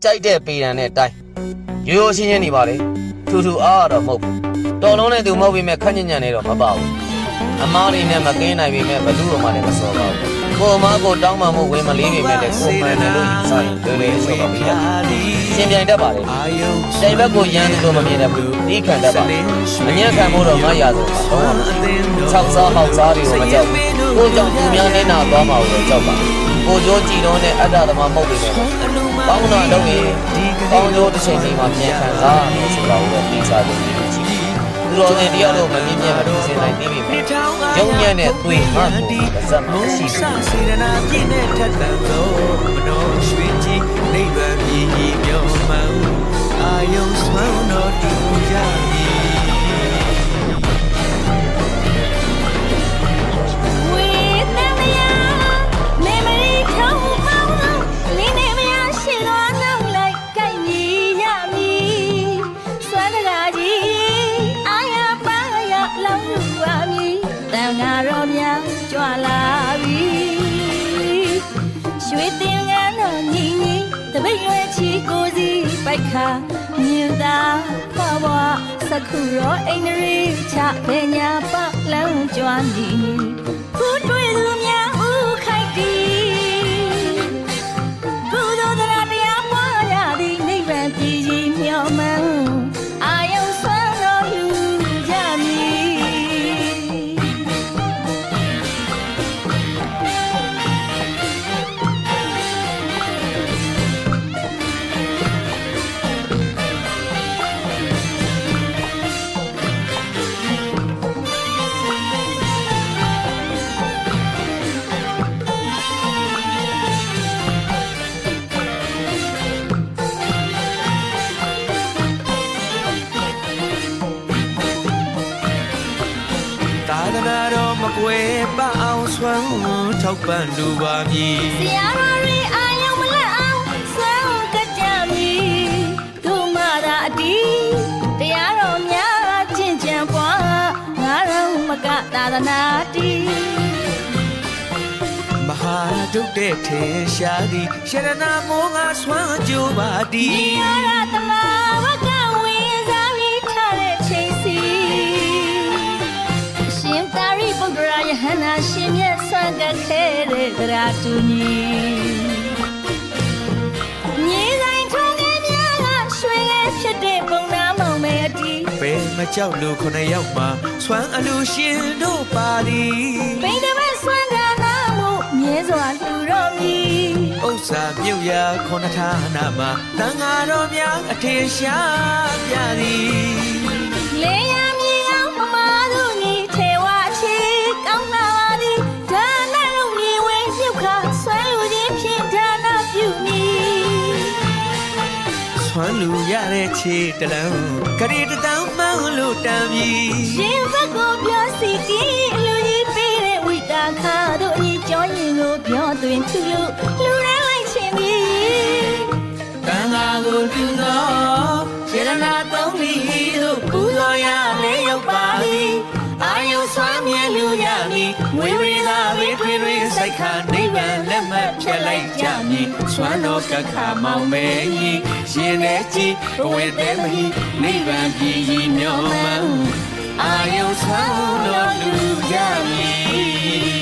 ကြိုက်တဲ့ပေတံနဲ့တိုင်းရိုးရိုးရှင်းရှင်းနေပါလေထူထူအားတော့မဟုတ်ဘူးတော်လုံးနဲ့သူမဟုတ်ပေမဲ့ခက်ညံ့ညံ့နေတော့မပါဘူးအမားလေးနဲ့မကင်းနိုင်ပေမဲ့ဘသူ့ဘမှလည်းမစောပါဘူးကိုအမားကိုတောင်းမှမို့ဝင်မလေးပေမဲ့လည်းကိုမှန်တယ်လို့ယူဆရင်လွယ်လွယ်ဆိုတော့ပြီးတာရှင်ပြိုင်တတ်ပါလေတိုင်ဘက်ကိုရန်သူလို့မမြင်တတ်ဘူးဒီခံတတ်ပါအညံ့ခံဖို့တော့မရဆိုတော့6စားဟောက်စားတွေကိုမကြောက်ဘူးကိုကြောင့်သူများနဲ့နာသွားမှာကိုကြောက်ပါကိုကြိုးကြည်တော့နဲ့အတ္တသမားမဟုတ်ပေမဲ့ပေါင်းတော့လုပ်ရင်ပေါင်းကြိုးတစ်ချိန်ချိန်မှာပြန်ခံစားရဆိုတော့ဒီစားတယ်ဒီချီသူတော်စင်တယောက်တော့မမြင်မြင်မလို့စဉ်းနိုင်သေးပေမဲ့ရုံညံ့တဲ့သွေးမှတ်ကိုပါစပ်မရှိဘူးစေရနာပြည့်နဲ့ထက်တန်သောမနောရွှေကြည်နိဗ္ဗာန်ပြည်မြောမှန်အာယုံဆွမ်းတော်တူရမည်ကြွလာပြီရွှေတင်ငန်းတော်ညီညီတပိတ်ရွယ်ချီကိုစီပိုက်ခါမြင်သာဖွားဖွားစခုရောအိန္ဒြေချဘယ်ညာပလန်းကြွနေခုတွေ့သူများဥခိုက်တီဘုဒ္ဓတရားတရားပွားရသည်နိဗ္ဗာန်ပြည်ကြီးမျှော်မှန်းအာယုံဆွမ်းတော်လူကြမည်မကွယ်ပအောင်ဆွမ်းထောက်ပံ့လူပါမည်ဆရာတော်တွေအာယုံမလက်အောင်ဆွမ်းကကြမည်သူမသာအတီးတရားတော်များကျင့်ကြံပွားငါတော်မကသာသနာတီမဟာဒုတဲ့ထေရှားသည်ရှရဏမောငါဆွမ်းကြိုးပါသည်ရတမဝကဝေစားပြီးထားတဲ့ချိန်စီတာရိပုတ္တရာယဟန္တာရှင်မြတ်ဆွမ်းကခဲတဲ့တရားတူညီမြေဆိုင်ထုံးငယ်များကရွှေငယ်ဖြစ်တဲ့ပုံနာမောင်မဲအတီးဘယ်မကြောက်လို့9ယောက်မှာဆွမ်းအလူရှင်တို့ပါသည်ဘိန်းတပတ်ဆွမ်းဒါနာမှုမြဲစွာလှူတော်မူဥစ္စာမြုပ်ရာခုနဌာနမှာသံဃာတော်များအထေရှားပြသည်လေယာမြေအောင်မမာသူညီထေဝါချီကောင်းလာပါသည်ဒါနလုံးမြေဝဲမြုပ်ခါဆွမ်းလူချင်းဖြင့်ဒါနပြုမည်ဆွမ်းလူရတဲ့ခြေတလုံးကလေးတတောင်းမှန်းလို့တမ်းပြီရှင်ဘက်ကိုပြောစီတီလူကြီးပေးတဲ့ဝိတာခါတို့အကြောင်းရင်ကိုပြောသွင်းသူလူရဲလိုက်ခြင်းသည်တန်ခါကိုပြုသောစေရနာသုံးလီတို့ပူဇော်ရလဲရောက်ပါသည်အာယုံဆွမ်းမြဲလူရမည်ငွေဝေသာဝေထွေတွေစိုက်ခါနိဗ္ဗာန်လက်မှတ်ဖြတ်လိုက်ကြမည်ဆွမ်းတော်ကခါမောင်မဲကြီးရှင်နဲ့ကြည်ဘဝသေးမဟိနိဗ္ဗာန်ပြည်ကြီးမျောမှန်းအာယုံဆွမ်းတော်လူကြမည်